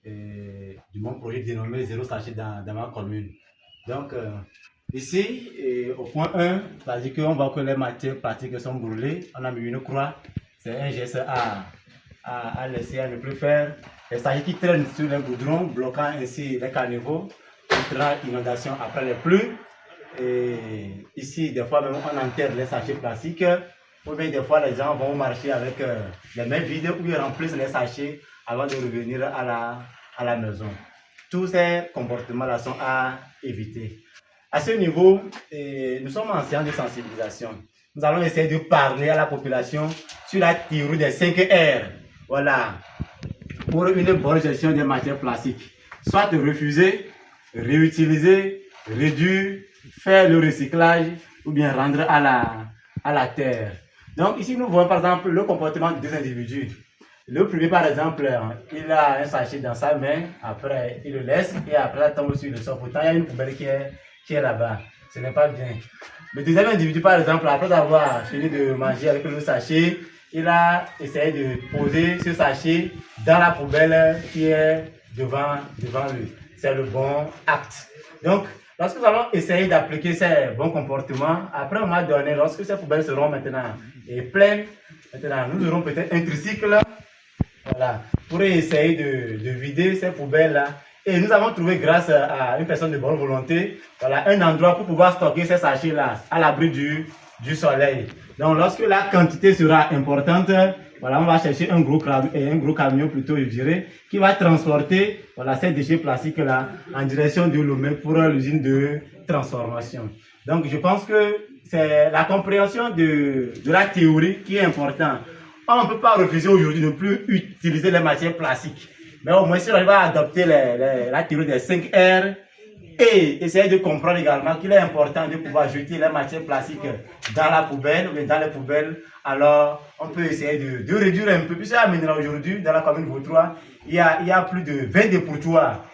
de mon projet dénommé Zéro Sachet dans ma commune. Donc, ici, au point 1, c'est-à-dire qu'on voit que les matières pratiques sont brûlées. On a mis une croix. C'est un geste à laisser, à ne plus faire. Les sachets qui traînent sur les goudrons, bloquant ainsi les caniveaux, entraînant inondation après les pluies. Et ici, des fois, même on enterre les sachets plastiques. Ou bien des fois, les gens vont marcher avec les mains vides ou ils remplissent les sachets avant de revenir à la maison. Tous ces comportements-là sont à éviter. À ce niveau, nous sommes en séance de sensibilisation. Nous allons essayer de parler à la population sur la théorie des 5 R. Voilà. Pour une bonne gestion des matières plastiques. Soit refuser, réutiliser, réduire, faire le recyclage ou bien rendre à la terre. Donc ici, nous voyons par exemple le comportement de deux individus. Le premier, par exemple, il a un sachet dans sa main, après il le laisse et après il tombe sur le sol. Pourtant, il y a une poubelle qui est là-bas. Ce n'est pas bien. Le deuxième individu, par exemple, après avoir fini de manger avec le sachet, il a essayé de poser ce sachet dans la poubelle qui est devant lui. C'est le bon acte. Donc, lorsque nous allons essayer d'appliquer ces bons comportements, après un moment donné, lorsque ces poubelles seront maintenant pleines, nous aurons peut-être un tricycle, voilà, pour essayer de vider ces poubelles-là. Et nous avons trouvé, grâce à une personne de bonne volonté, voilà, un endroit pour pouvoir stocker ces sachets-là à l'abri du soleil. Donc, lorsque la quantité sera importante, voilà, on va chercher un gros camion plutôt, je dirais, qui va transporter, voilà, ces déchets plastiques-là en direction de Lomé pour l'usine de transformation. Donc, je pense que c'est la compréhension de la théorie qui est importante. On ne peut pas refuser aujourd'hui de ne plus utiliser les matières plastiques. Mais au moins, si on va adopter la théorie des 5 R et essayer de comprendre également qu'il est important de pouvoir jeter les matières plastiques dans la poubelle ou dans les poubelles, alors on peut essayer de réduire un peu. Puisque aujourd'hui, dans la commune Vautrois, il y a plus de 20 dépotoirs